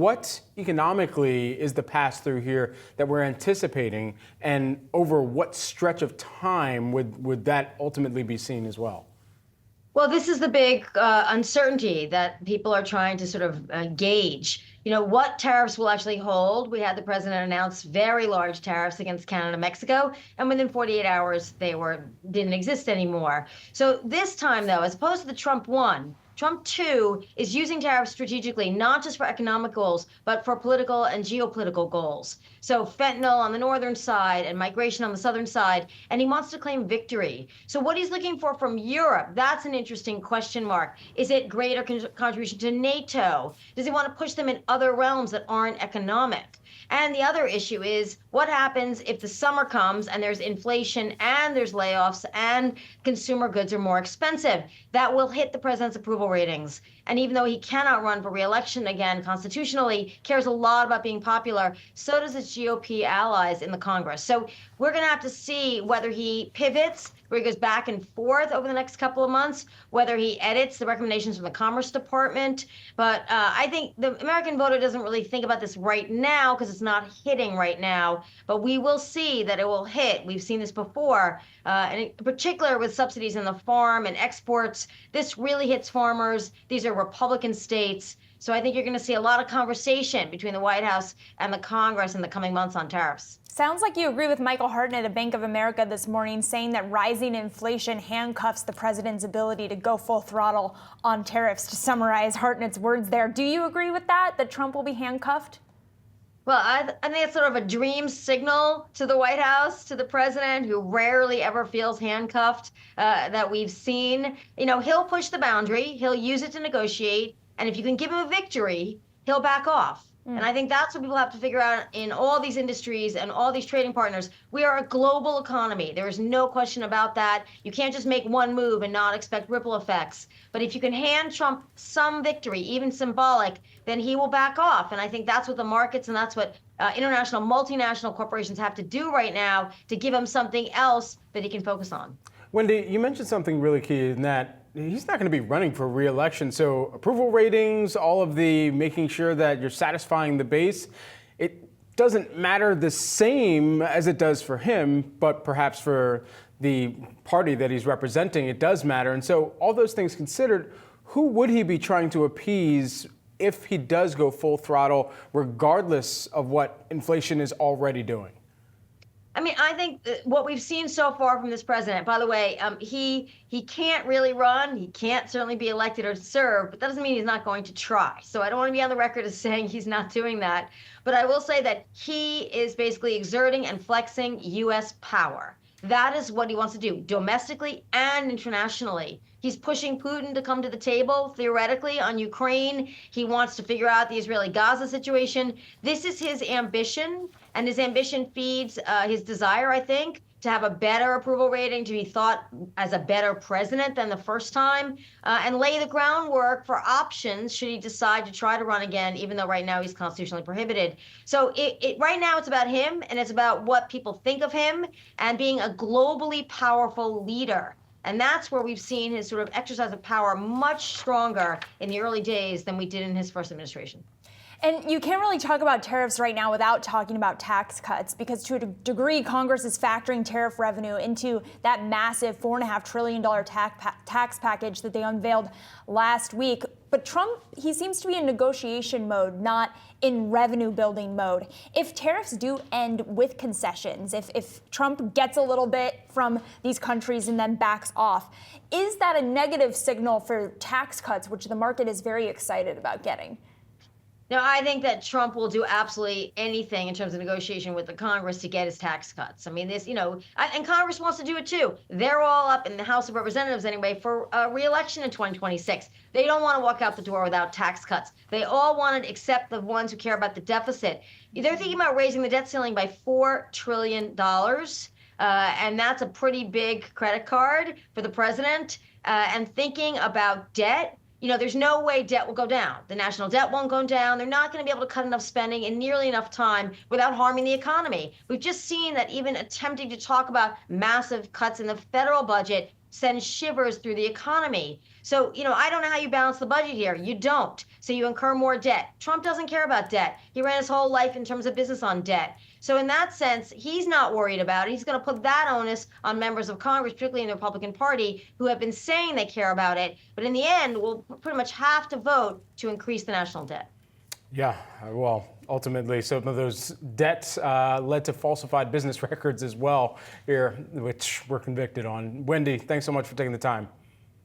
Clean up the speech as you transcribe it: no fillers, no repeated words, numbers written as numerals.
what economically is the pass through here that we're anticipating, and over what stretch of time would that ultimately be seen as well? Well, this is the big uncertainty that people are trying to sort of gauge. What tariffs will actually hold. We had the president announce very large tariffs against Canada and Mexico, and within 48 hours, they didn't exist anymore. So this time, though, as opposed to the Trump 1, Trump 2 is using tariffs strategically, not just for economic goals, but for political and geopolitical goals. So fentanyl on the northern side and migration on the southern side, and he wants to claim victory. So what he's looking for from Europe, that's an interesting question mark. Is it greater contribution to NATO? Does he want to push them in other realms that aren't economic? And the other issue is what happens if the summer comes and there's inflation and there's layoffs and consumer goods are more expensive? That will hit the president's approval ratings. And even though he cannot run for re-election again constitutionally, cares a lot about being popular, so does his GOP allies in the Congress. So we're going to have to see whether he pivots, where he goes back and forth over the next couple of months, whether he edits the recommendations from the Commerce Department. But I think the American voter doesn't really think about this right now because it's not hitting right now. But we will see that it will hit. We've seen this before, and in particular with subsidies in the farm and exports. This really hits farmers. These are Republican states. So I think you're going to see a lot of conversation between the White House and the Congress in the coming months on tariffs. Sounds like you agree with Michael Hartnett at Bank of America this morning, saying that rising inflation handcuffs the president's ability to go full throttle on tariffs. To summarize Hartnett's words there, do you agree with that Trump will be handcuffed? Well, I think it's sort of a dream signal to the White House, to the president, who rarely ever feels handcuffed, that we've seen. He'll push the boundary. He'll use it to negotiate. And if you can give him a victory, he'll back off. And I think that's what people have to figure out in all these industries and all these trading partners. We are a global economy. There is no question about that. You can't just make one move and not expect ripple effects. But if you can hand Trump some victory, even symbolic, then he will back off. And I think that's what the markets and that's what international, multinational corporations have to do right now to give him something else that he can focus on. Wendy, you mentioned something really key in that he's not going to be running for re-election. So approval ratings, all of the making sure that you're satisfying the base, it doesn't matter the same as it does for him, but perhaps for the party that he's representing, it does matter. And so all those things considered, who would he be trying to appease if he does go full throttle, regardless of what inflation is already doing? I mean, I think what we've seen so far from this president, by the way, he can't really run. He can't certainly be elected or serve, but that doesn't mean he's not going to try. So I don't want to be on the record as saying he's not doing that. But I will say that he is basically exerting and flexing U.S. power. That is what he wants to do, domestically and internationally. He's pushing Putin to come to the table, theoretically, on Ukraine. He wants to figure out the Israeli-Gaza situation. This is his ambition, and his ambition feeds his desire, I think, to have a better approval rating, to be thought as a better president than the first time, and lay the groundwork for options should he decide to try to run again, even though right now he's constitutionally prohibited. So right now it's about him, and it's about what people think of him, and being a globally powerful leader. And that's where we've seen his sort of exercise of power much stronger in the early days than we did in his first administration. And you can't really talk about tariffs right now without talking about tax cuts, because to a degree, Congress is factoring tariff revenue into that massive $4.5 trillion tax package that they unveiled last week. But Trump, he seems to be in negotiation mode, not in revenue building mode. If tariffs do end with concessions, if Trump gets a little bit from these countries and then backs off, is that a negative signal for tax cuts, which the market is very excited about getting? No, I think that Trump will do absolutely anything in terms of negotiation with the Congress to get his tax cuts. I mean, and Congress wants to do it too. They're all up in the House of Representatives anyway for re-election in 2026. They don't want to walk out the door without tax cuts. They all want it except the ones who care about the deficit. They're thinking about raising the debt ceiling by $4 trillion. And that's a pretty big credit card for the president. And thinking about debt, there's no way debt will go down. The national debt won't go down. They're not going to be able to cut enough spending in nearly enough time without harming the economy. We've just seen that even attempting to talk about massive cuts in the federal budget sends shivers through the economy. So, I don't know how you balance the budget here. You don't. So you incur more debt. Trump doesn't care about debt. He ran his whole life in terms of business on debt. So in that sense, he's not worried about it. He's going to put that onus on members of Congress, particularly in the Republican Party, who have been saying they care about it. But in the end, we'll pretty much have to vote to increase the national debt. Yeah, well, ultimately, some of those debts led to falsified business records as well here, which we're convicted on. Wendy, thanks so much for taking the time.